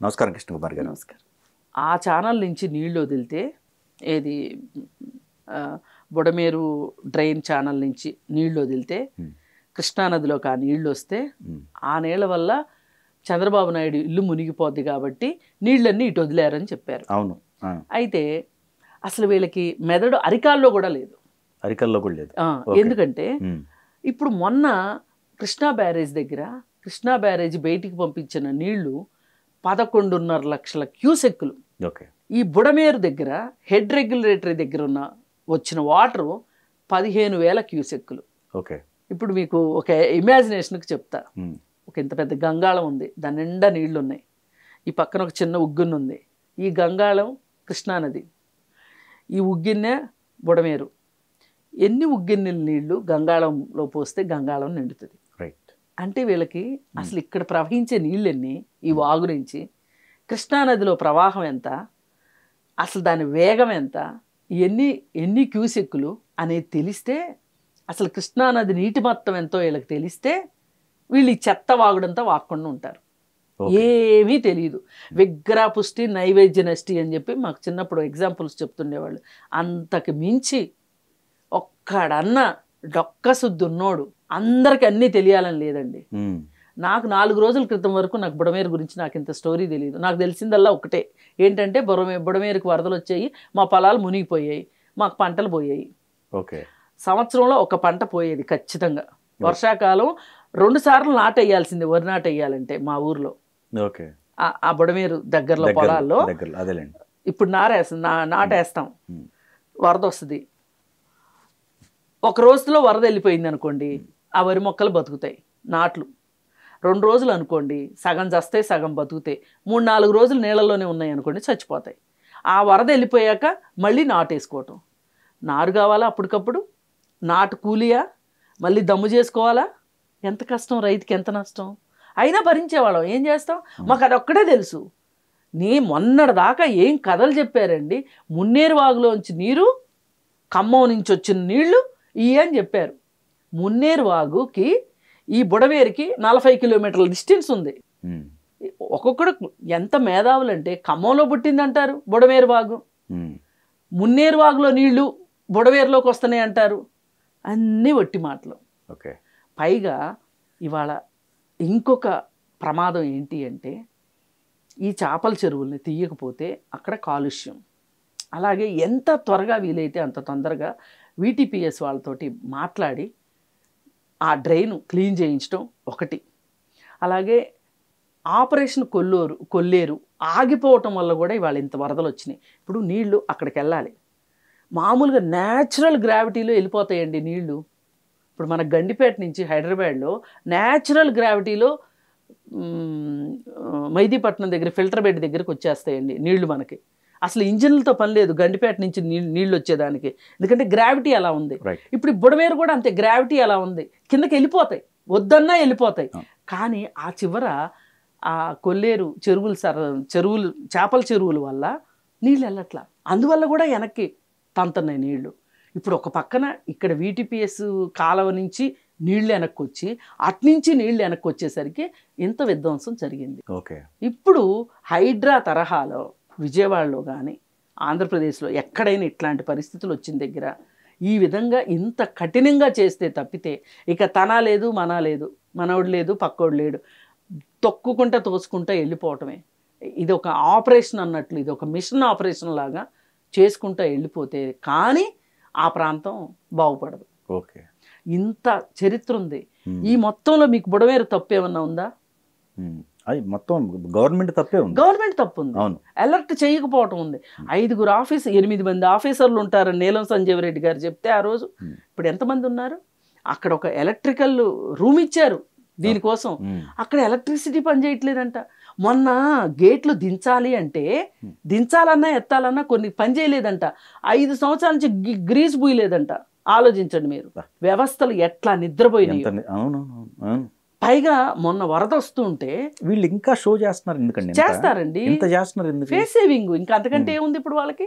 నమస్కారం కృష్ణకుమార్ గారు. నమస్కారం. ఆ ఛానల్ నుంచి నీళ్లు వదిలితే ఏది బుడమేరు డ్రైన్ ఛానల్ నుంచి నీళ్లు వదిలితే కృష్ణానదిలోకి ఆ నీళ్లు వస్తే ఆ నీళ్ల వల్ల చంద్రబాబు నాయుడు ఇల్లు మునిగిపోద్ది కాబట్టి నీళ్ళన్నీ ఇటు వదిలేరని చెప్పారు. అవును. అయితే అసలు వీళ్ళకి మెదడు అరికాల్లో కూడా లేదు. అరికాల్లో కూడా లేదు. ఎందుకంటే ఇప్పుడు మొన్న కృష్ణా బ్యారేజ్ బయటికి పంపించిన నీళ్లు 11.5 లక్షల క్యూసెక్కులు. ఈ బుడమేరు దగ్గర హెడ్ రెగ్యులేటరీ దగ్గర వచ్చిన వాటరు 15,000 క్యూసెక్కులు. ఇప్పుడు మీకు ఒక ఇమాజినేషన్కి చెప్తా. ఒక ఇంత పెద్ద గంగాళం ఉంది, దాని నిండా నీళ్లు ఉన్నాయి. ఈ పక్కన ఒక చిన్న ఉగ్గున్న ఉంది. ఈ గంగాళం కృష్ణానది, ఈ ఉగ్గిన్నే బుడమేరు. ఎన్ని ఉగ్గిన్నెల నీళ్లు గంగాళంలో పోస్తే గంగాళం నిండుతుంది. అంటే వీళ్ళకి అసలు ఇక్కడ ప్రవహించే నీళ్ళెన్ని, ఈ వాగు నుంచి కృష్ణానదిలో ప్రవాహం ఎంత, అసలు దాని వేగం ఎంత, ఎన్ని క్యూసెక్కులు అనేది తెలిస్తే, అసలు కృష్ణానది నీటి మొత్తం ఎంతో వీళ్ళకి తెలిస్తే వీళ్ళు ఈ చెత్త వాగుడంతా వాక్కుండా ఉంటారు. ఏమీ తెలియదు. విగ్రహ పుష్టి నైవేద్య నష్టి అని చెప్పి మాకు చిన్నప్పుడు ఎగ్జాంపుల్స్ చెప్తుండేవాళ్ళు. అంతకు మించి ఒక్కడన్నా డొక్కసుద్దున్నోడు అందరికి అన్నీ తెలియాలని లేదండి. నాకు 4 రోజుల క్రితం వరకు నాకు బుడమేరు గురించి నాకు ఇంత స్టోరీ తెలియదు. నాకు తెలిసిందల్లా ఒకటే, ఏంటంటే బుడమేరుకు వరదలు వచ్చాయి, మా పొలాలు మునిగిపోయాయి, మాకు పంటలు పోయాయి. సంవత్సరంలో ఒక పంట పోయేది ఖచ్చితంగా. వర్షాకాలం 2 సార్లు నాటేయాల్సింది, వరి నాటేయాలంటే మా ఊర్లో ఆ బుడమేరు దగ్గరలో పొలాల్లో. ఇప్పుడు నాటేస్తాం, వరద వస్తుంది. ఒక రోజులో వరద వెళ్ళిపోయింది అనుకోండి, ఆ వరి మొక్కలు బతుకుతాయి. నాట్లు 2 రోజులు అనుకోండి, సగం చస్తాయి, సగం బతుకుతాయి. 3-4 రోజులు నీళ్ళలోనే ఉన్నాయి అనుకోండి, చచ్చిపోతాయి. ఆ వరద వెళ్ళిపోయాక మళ్ళీ నాటేసుకోవటం. నారు కావాలా అప్పటికప్పుడు, నాటు కూలియా, మళ్ళీ దమ్ము చేసుకోవాలా, ఎంత కష్టం, రైతుకి ఎంత నష్టం. అయినా భరించేవాళ్ళం. ఏం చేస్తాం, మాకు అది ఒక్కడే తెలుసు. మొన్నటిదాకా ఏం కథలు చెప్పారండి. మున్నేరు వాగులోంచి నీరు, ఖమ్మం నుంచి వచ్చిన నీళ్లు అని చెప్పారు. మున్నేరు వాగుకి ఈ బుడమేరుకి 40 కిలోమీటర్ల డిస్టెన్స్ ఉంది. ఒక్కొక్కడు ఎంత మేధావులంటే ఖమ్మంలో పుట్టిందంటారు బుడమేరు వాగు, మున్నేరు వాగులో నీళ్లు బుడమేరులోకి వస్తున్నాయి అంటారు. అన్నీ వట్టి మాటలు. పైగా ఇవాళ ఇంకొక ప్రమాదం ఏంటి అంటే, ఈ చేపల చెరువుల్ని తీయకపోతే అక్కడ కాలుష్యం. అలాగే ఎంత త్వరగా వీలైతే అంత తొందరగా VTPS వాళ్ళతోటి మాట్లాడి ఆ డ్రైన్ క్లీన్ చేయించడం ఒకటి. అలాగే ఆపరేషన్ కొల్లేరు ఆగిపోవటం వల్ల కూడా ఇవాళ ఇంత వరదలు వచ్చినాయి. ఇప్పుడు నీళ్లు అక్కడికి వెళ్ళాలి, మామూలుగా న్యాచురల్ గ్రావిటీలో వెళ్ళిపోతాయండి నీళ్లు. ఇప్పుడు మన గండిపేట నుంచి హైదరాబాద్లో న్యాచురల్ గ్రావిటీలో మైదీపట్నం దగ్గర ఫిల్టర్ బెడ్ దగ్గరికి వచ్చేస్తాయండి నీళ్లు. మనకి అసలు ఇంజిన్లతో పని లేదు గండిపేట నుంచి నీళ్ళు వచ్చేదానికి, ఎందుకంటే గ్రావిటీ అలా ఉంది. ఇప్పుడు బుడమేరు కూడా అంతే, గ్రావిటీ అలా ఉంది, కిందకి వెళ్ళిపోతాయి, వద్దన్నా వెళ్ళిపోతాయి. కానీ ఆ చివర ఆ కొల్లేరు చెరువులు చేపల చెరువుల వల్ల నీళ్ళు వెళ్ళట్లా, అందువల్ల కూడా వెనక్కి తంతున్నాయి నీళ్లు. ఇప్పుడు ఒక పక్కన ఇక్కడ VTPS కాలువ నుంచి నీళ్లు వెనక్కి వచ్చి, అట్నుంచి నీళ్లు వెనక్కి వచ్చేసరికి ఇంత విధ్వంసం జరిగింది. ఇప్పుడు హైడ్రా తరహాలో విజయవాడలో కానీ ఆంధ్రప్రదేశ్లో ఎక్కడైనా ఇట్లాంటి పరిస్థితులు వచ్చిన దగ్గర ఈ విధంగా ఇంత కఠినంగా చేస్తే తప్పితే ఇక తన లేదు, మన లేదు, మనోడు లేదు, పక్కోడు లేడు, తొక్కుకుంటా తోసుకుంటా వెళ్ళిపోవటమే. ఇది ఒక ఆపరేషన్ అన్నట్లు, ఇది ఒక మిషన్ ఆపరేషన్ లాగా చేసుకుంటా వెళ్ళిపోతే కానీ ఆ ప్రాంతం బాగుపడదు. ఇంత చరిత్ర ఉంది. ఈ మొత్తంలో మీకు బుడమేరు తప్పు ఏమన్నా ఉందా? అది మొత్తం గవర్నమెంట్ తప్పే ఉంది. గవర్నమెంట్ తప్పు ఉంది. అలర్ట్ చేయకపోవటం ఉంది. 8 మంది ఆఫీసర్లు ఉంటారని నీలం సంజీవ్ రెడ్డి గారు చెప్తే ఆ రోజు, ఇప్పుడు ఎంతమంది ఉన్నారు? అక్కడ ఒక ఎలక్ట్రికల్ రూమ్ ఇచ్చారు దీనికోసం, అక్కడ ఎలక్ట్రిసిటీ పనిచేయట్లేదంట. మొన్న గేట్లు దించాలి అంటే, దించాలన్నా ఎత్తాలన్నా కొన్ని పని చేయలేదంట. 5 సంవత్సరాల నుంచి గ్రీస్ పూయలేదంట. ఆలోచించండి మీరు, వ్యవస్థలు ఎట్లా నిద్రపోయినాయి. పైగా మొన్న వరద వస్తుంటే వీళ్ళు ఇంకా షో చేస్తున్నారు. ఎందుకంటే చేస్తారండి, ఇంత చేస్తున్నారు ఎందుకు? ఫేస్ సేవింగ్, ఇంకా అంతకంటే ఏముంది ఇప్పుడు వాళ్ళకి?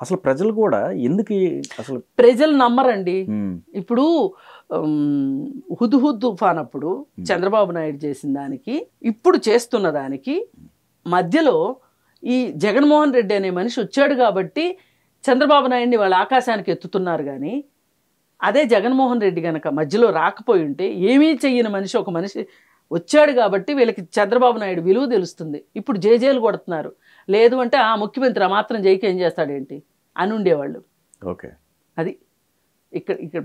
అసలు ప్రజలు కూడా ఎందుకు అసలు ప్రజలు నమ్మరండి. ఇప్పుడు హుద్హుద్ తుఫాన్ అప్పుడు చంద్రబాబు నాయుడు చేసిన దానికి ఇప్పుడు చేస్తున్న దానికి మధ్యలో ఈ జగన్మోహన్ రెడ్డి అనే మనిషి వచ్చాడు కాబట్టి చంద్రబాబు నాయుడిని వాళ్ళు ఆకాశానికి ఎత్తుతున్నారు. కానీ అదే జగన్మోహన్ రెడ్డి కనుక మధ్యలో రాకపోయి ఉంటే ఏమీ చెయ్యని మనిషి ఒక మనిషి వచ్చాడు కాబట్టి వీళ్ళకి చంద్రబాబు నాయుడు విలువ తెలుస్తుంది. ఇప్పుడు జేజేలు కొడుతున్నారు. లేదు అంటే ఆ ముఖ్యమంత్రి ఆ మాత్రం జైకి ఏం చేస్తాడేంటి అని ఉండేవాళ్ళు. ఓకే, అది ఇక్కడ ఇక్కడ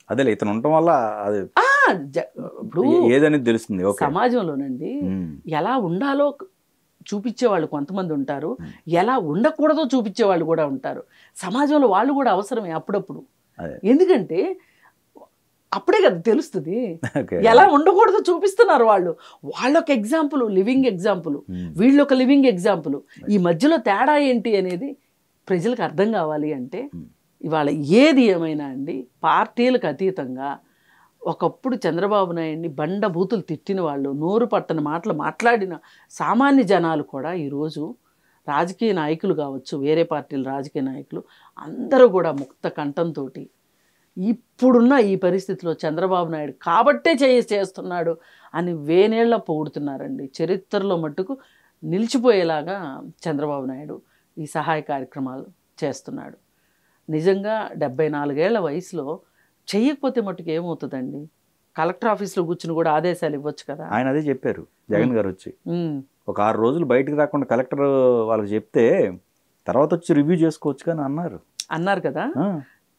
అదే ఇతను ఉండటం వల్ల అది ఇప్పుడు ఏదనేది తెలుస్తుంది. సమాజంలోనండి ఎలా ఉండాలో చూపించేవాళ్ళు కొంతమంది ఉంటారు, ఎలా ఉండకూడదో చూపించేవాళ్ళు కూడా ఉంటారు. సమాజంలో వాళ్ళు కూడా అవసరమే అప్పుడప్పుడు. ఎందుకంటే అప్పుడే కదా తెలుస్తుంది ఎలా ఉండకూడదో చూపిస్తున్నారు వాళ్ళు. వాళ్ళొక ఎగ్జాంపుల్, లివింగ్ ఎగ్జాంపుల్, వీళ్ళొక లివింగ్ ఎగ్జాంపుల్. ఈ మధ్యలో తేడా ఏంటి అనేది ప్రజలకు అర్థం కావాలి అంటే ఇవాళ ఏది ఏమైనా అండి పార్టీలకు అతీతంగా ఒకప్పుడు చంద్రబాబు నాయుడిని బండబూతులు తిట్టిన వాళ్ళు, నోరు పట్టని మాటలు మాట్లాడిన సామాన్య జనాలు కూడా ఈరోజు రాజకీయ నాయకులు కావచ్చు, వేరే పార్టీల రాజకీయ నాయకులు అందరూ కూడా ముక్త కంఠంతో ఇప్పుడున్న ఈ పరిస్థితిలో చంద్రబాబు నాయుడు కాబట్టే చేస్తున్నాడు అని వేనేళ్ల పొగుడుతున్నారండి. చరిత్రలో మట్టుకు నిలిచిపోయేలాగా చంద్రబాబు నాయుడు ఈ సహాయ కార్యక్రమాలు చేస్తున్నాడు. నిజంగా 74 ఏళ్ల వయసులో చెయ్యకపోతే మట్టుకు ఏమవుతుందండి? కలెక్టర్ ఆఫీస్లో కూర్చుని కూడా ఆదేశాలు ఇవ్వచ్చు కదా. ఆయన అదే చెప్పారు జగన్ గారు వచ్చి. ఒక 6 రోజులు బయటకు రాకుండా కలెక్టర్ వాళ్ళకి చెప్తే తర్వాత వచ్చి రివ్యూ చేసుకోవచ్చు కానీ అన్నారు కదా.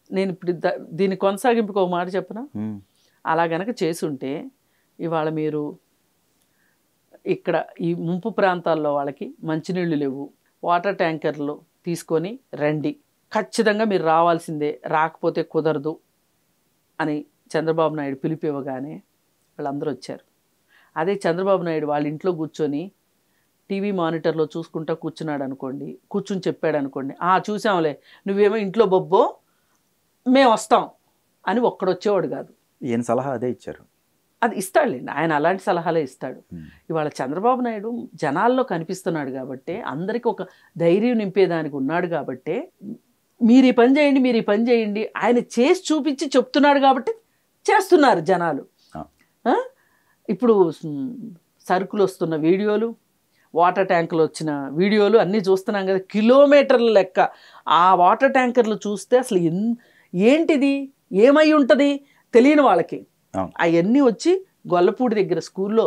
నేను ఇప్పుడు దీని కొనసాగింపుకు ఒక మాట చెప్పనా? అలా గనక చేసుంటే ఇవాళ మీరు ఇక్కడ ఈ ముంపు ప్రాంతాల్లో వాళ్ళకి మంచినీళ్ళు లేవు, వాటర్ ట్యాంకర్లు తీసుకొని రండి, ఖచ్చితంగా మీరు రావాల్సిందే, రాకపోతే కుదరదు అని చంద్రబాబు నాయుడు పిలిపివ్వగానే వాళ్ళందరూ వచ్చారు. అదే చంద్రబాబు నాయుడు వాళ్ళ ఇంట్లో కూర్చొని టీవీ మానిటర్లో చూసుకుంటా కూర్చుని చెప్పాడు అనుకోండి, చూసాంలే నువ్వేమో ఇంట్లో బొబ్బో మేము వస్తాం అని ఒక్కడొచ్చేవాడు కాదు. ఏం సలహా అదే ఇచ్చారు. అది ఇస్తాడులేండి, ఆయన అలాంటి సలహాలే ఇస్తాడు. ఇవాళ చంద్రబాబు నాయుడు జనాల్లో కనిపిస్తున్నాడు కాబట్టి, అందరికీ ఒక ధైర్యం నింపేదానికి ఉన్నాడు కాబట్టి, మీరు ఈ పని చేయండి, మీరు ఈ పని చేయండి ఆయన చేసి చూపించి చెప్తున్నాడు కాబట్టి చేస్తున్నారు జనాలు. ఇప్పుడు సరుకులు వస్తున్న వీడియోలు, వాటర్ ట్యాంకులు వచ్చిన వీడియోలు అన్నీ చూస్తున్నాం కదా, కిలోమీటర్ల లెక్క. ఆ వాటర్ ట్యాంకర్లు చూస్తే అసలు ఏంటిది, ఏమై ఉంటుంది తెలియని వాళ్ళకి అవన్నీ వచ్చి గొల్లపూడి దగ్గర స్కూల్లో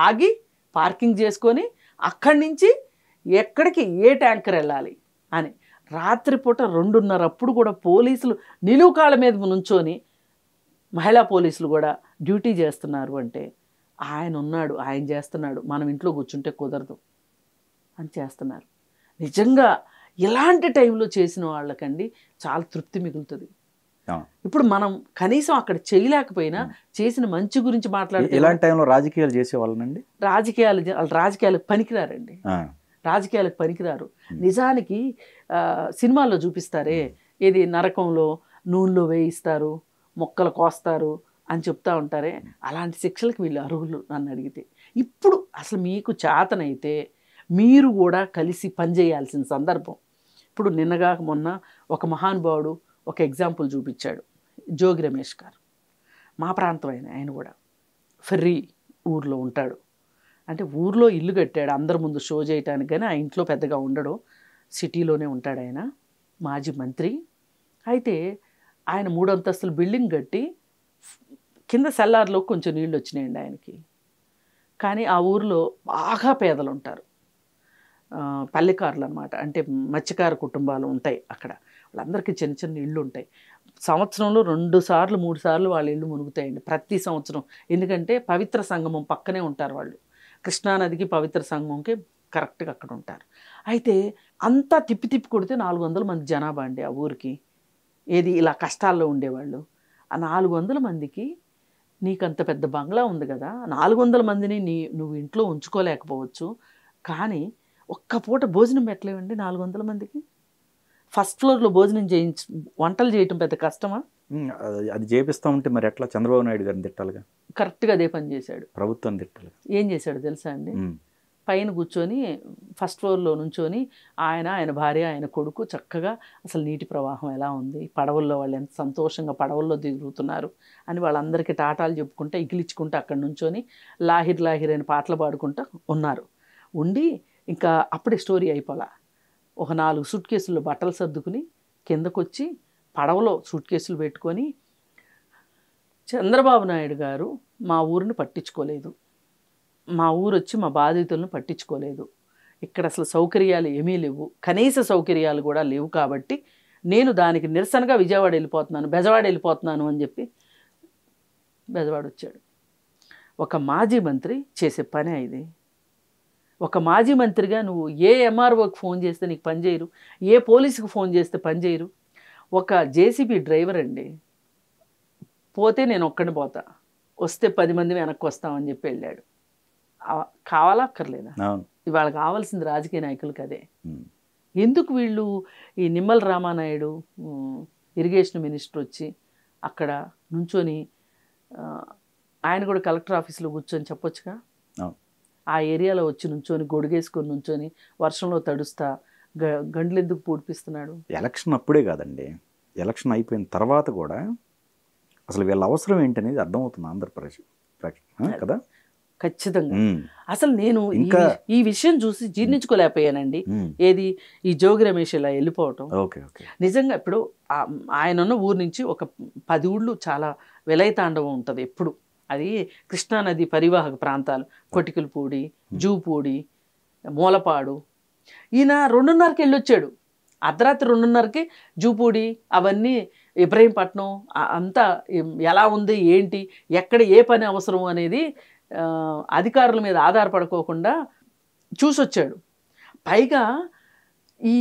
ఆగి పార్కింగ్ చేసుకొని అక్కడి నుంచి ఎక్కడికి ఏ ట్యాంకర్ వెళ్ళాలి అని రాత్రిపూట 2:30 అప్పుడు కూడా పోలీసులు నిలువు కాళ్ళ మీద నుంచొని మహిళా పోలీసులు కూడా డ్యూటీ చేస్తున్నారు అంటే ఆయన ఉన్నాడు, ఆయన చేస్తున్నాడు, మనం ఇంట్లో కూర్చుంటే కుదరదు అని చేస్తున్నారు. నిజంగా ఇలాంటి టైంలో చేసిన వాళ్ళకండి చాలా తృప్తి మిగులుతుంది. ఇప్పుడు మనం కనీసం అక్కడ చేయలేకపోయినా చేసిన మంచి గురించి మాట్లాడితే ఇలాంటి టైంలో రాజకీయాలు చేసేవాళ్ళనండి రాజకీయాలకు పనికిరారండి, రాజకీయాలకు పనికిరారు. నిజానికి సినిమాల్లో చూపిస్తారే, ఏది నరకంలో నూనెలో వేయిస్తారు, మొక్కలు కోస్తారు అని చెప్తా ఉంటారే, అలాంటి శిక్షలకు వీళ్ళు అర్హులు నన్ను అడిగితే. ఇప్పుడు అసలు మీకు చేతనైతే మీరు కూడా కలిసి పనిచేయాల్సిన సందర్భం. ఇప్పుడు నిన్నగా మొన్న ఒక మహానుభావుడు ఒక ఎగ్జాంపుల్ చూపించాడు, జోగి రమేష్ గారు. మా ప్రాంతం ఆయన కూడా ఫెర్రీ ఊర్లో ఉంటాడు. అంటే ఊర్లో ఇల్లు కట్టాడు అందరి ముందు షో చేయటానికి, కానీ ఆ ఇంట్లో పెద్దగా ఉండడు, సిటీలోనే ఉంటాడు. ఆయన మాజీ మంత్రి. అయితే ఆయన 3 అంతస్తుల బిల్డింగ్ కట్టి కింద సెల్లార్లో కొంచెం నీళ్ళు వచ్చినాయండి ఆయనకి. కానీ ఆ ఊరిలో బాగా పేదలు ఉంటారు, పల్లెకారులు అనమాట. అంటే మత్స్యకార కుటుంబాలు ఉంటాయి అక్కడ. వాళ్ళందరికీ చిన్న చిన్న ఇళ్ళు ఉంటాయి. సంవత్సరంలో 2 సార్లు 3 సార్లు వాళ్ళ ఇళ్ళు మునుగుతాయండి ప్రతి సంవత్సరం. ఎందుకంటే పవిత్ర సంగమం పక్కనే ఉంటారు వాళ్ళు, కృష్ణానదికి పవిత్ర సంగమంకి కరెక్ట్గా అక్కడ ఉంటారు. అయితే అంతా తిప్పి కొడితే 400 మంది జనాభా అండి ఆ ఊరికి. ఏది ఇలా కష్టాల్లో ఉండేవాళ్ళు. ఆ 400 మందికి నీకంత పెద్ద బంగ్లా ఉంది కదా, 400 మందిని నువ్వు ఇంట్లో ఉంచుకోలేకపోవచ్చు, కానీ ఒక్క పూట భోజనం పెట్టలేవండి 400 మందికి. ఫస్ట్ ఫ్లోర్లో భోజనం వంటలు చేయటం పెద్ద కష్టమా? అది చేపిస్తా ఉంటే మరి ఎట్లా? చంద్రబాబు నాయుడు గారిని తిట్టాలిగా. కరెక్ట్గా అదే పని చేశాడు, ప్రభుత్వం తిట్టాలి. ఏం చేశాడు తెలుసా అండి? పైన కూర్చొని ఫస్ట్ ఫ్లోర్లో నుంచొని ఆయన భార్య ఆయన కొడుకు చక్కగా అసలు నీటి ప్రవాహం ఎలా ఉంది, పడవల్లో వాళ్ళు ఎంత సంతోషంగా పడవల్లో తిరుగుతున్నారు అని వాళ్ళందరికీ టాటాలు చెప్పుకుంటా ఇగిలిచ్చుకుంటూ అక్కడ నుంచొని లాహిర్ లాహిర్ అని పాటలు పాడుకుంటూ ఉన్నారు. ఉండి ఇంకా అప్పుడే స్టోరీ అయిపోలా. ఒక 4 సూట్ కేసుల్లో బట్టలు సర్దుకుని కిందకొచ్చి పడవలో సూట్ కేసులు పెట్టుకొని, చంద్రబాబు నాయుడు గారు మా ఊరిని పట్టించుకోలేదు, మా ఊరు వచ్చి మా బాధితులను పట్టించుకోలేదు, ఇక్కడ అసలు సౌకర్యాలు ఏమీ లేవు, కనీస సౌకర్యాలు కూడా లేవు, కాబట్టి నేను దానికి నిరసనగా విజయవాడ వెళ్ళిపోతున్నాను, బెజవాడ వెళ్ళిపోతున్నాను అని చెప్పి బెజవాడ వచ్చాడు. ఒక మాజీ మంత్రి చేసే పనే ఇది. ఒక మాజీ మంత్రిగా నువ్వు ఏ ఎంఆర్ఓకి ఫోన్ చేస్తే నీకు పని చేయరు, ఏ పోలీసుకి ఫోన్ చేస్తే పని చేయరు. ఒక జేసీబీ డ్రైవర్ అండి, పోతే నేను ఒక్కడిని పోతా, వస్తే 10 మంది వెనక్కి వస్తామని చెప్పి వెళ్ళాడు. కావాలా అక్కర్లేదా? ఇవాళ కావాల్సింది రాజకీయ నాయకులకి అదే. ఎందుకు వీళ్ళు ఈ నిమ్మల రామానాయుడు ఇరిగేషన్ మినిస్టర్ వచ్చి అక్కడ నుంచొని, ఆయన కూడా కలెక్టర్ ఆఫీస్లో కూర్చొని చెప్పొచ్చుగా, ఆ ఏరియాలో వచ్చి నుంచొని గొడుగేసుకొని నుంచొని వర్షంలో తడుస్తా గంటలు ఎందుకు పూడిపిస్తున్నాడు? ఎలక్షన్ అప్పుడే కాదండి, ఎలక్షన్ అయిపోయిన తర్వాత కూడా అసలు వీళ్ళ అవసరం ఏంటనేది అర్థమవుతుంది ఆంధ్రప్రదేశ్ కదా. ఖచ్చితంగా. అసలు నేను ఈ విషయం చూసి జీర్ణించుకోలేకపోయానండి. ఏది ఈ జోగి రమేష్ ఇలా వెళ్ళిపోవటం. నిజంగా ఇప్పుడు ఆయన ఉన్న ఊరు నుంచి ఒక 10 ఊళ్ళు చాలా విలయతాండవం ఉంటుంది ఎప్పుడు. అది కృష్ణానది పరివాహక ప్రాంతాలు, కొటికలపూడి, జూపూడి, మూలపాడు. ఈయన 2:30కి వెళ్ళొచ్చాడు, అర్ధరాత్రి 2:30కి జూపూడి అవన్నీ ఇబ్రహీంపట్నం అంతా ఎలా ఉంది ఏంటి ఎక్కడ ఏ పని అవసరం అనేది అధికారుల మీద ఆధారపడుకోకుండా చూసొచ్చాడు. పైగా ఈ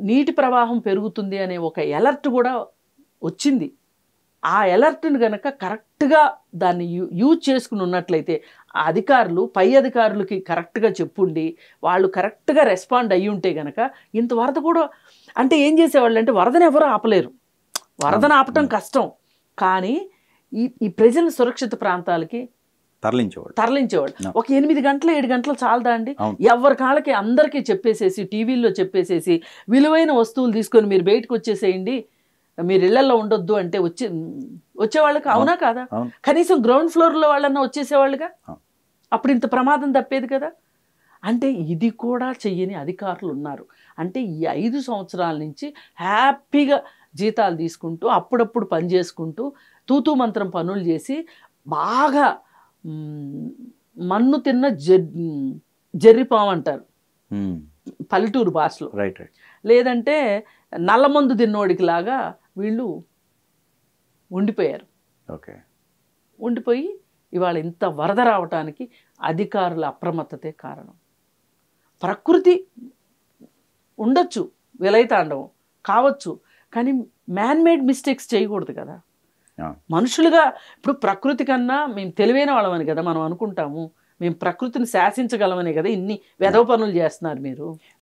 నీటి ప్రవాహం పెరుగుతుంది అనే ఒక అలర్ట్ కూడా వచ్చింది. ఆ అలర్ట్ని కనుక కరెక్ట్గా దాన్ని యూజ్ చేసుకుని ఉన్నట్లయితే ఆ అధికారులు పై అధికారులకి కరెక్ట్గా చెప్పుండి వాళ్ళు కరెక్ట్గా రెస్పాండ్ అయ్యి ఉంటే కనుక ఇంత వరద కూడా, అంటే ఏం చేసేవాళ్ళు అంటే వరదను ఎవరు ఆపలేరు, వరదను ఆపటం కష్టం, కానీ ఈ ప్రజల సురక్షిత ప్రాంతాలకి తరలించేవాడు. ఒక 8 గంటలు 7 గంటలు చాలదా అండి? ఎవరి కాళ్ళకి అందరికీ చెప్పేసేసి టీవీల్లో చెప్పేసేసి విలువైన వస్తువులు తీసుకొని మీరు బయటకు వచ్చేసేయండి, మీరు ఇళ్లలో ఉండొద్దు అంటే వచ్చేవాళ్ళకి, అవునా కాదా? కనీసం గ్రౌండ్ ఫ్లోర్లో వాళ్ళన్నా వచ్చేసేవాళ్ళుగా, అప్పుడు ఇంత ప్రమాదం తప్పేది కదా. అంటే ఇది కూడా చెయ్యని అధికారులు ఉన్నారు. అంటే ఈ 5 సంవత్సరాల నుంచి హ్యాపీగా జీతాలు తీసుకుంటూ అప్పుడప్పుడు పని చేసుకుంటూ తూతూ మంత్రం పనులు చేసి బాగా మన్ను తిన్న జర్రిపాము అంటారు పల్లెటూరు భాషలో, లేదంటే నల్లమందు తిన్నోడికి లాగా వీళ్ళు ఉండిపోయారు. ఉండిపోయి ఇవాళ ఇంత వరద రావటానికి అధికారుల అప్రమత్తతే కారణం. ప్రకృతి ఉండొచ్చు, విలయతాండవం కావచ్చు, కానీ మ్యాన్మేడ్ మిస్టేక్స్ చేయకూడదు కదా. మనుషులుగా ఇప్పుడు ప్రకృతి కన్నా మేము తెలివైన వాళ్ళమని కదా మనం అనుకుంటాము, మేము ప్రకృతిని శాసించగలమనే కదా ఇన్ని వెధవ పనులు చేస్తున్నారు మీరు.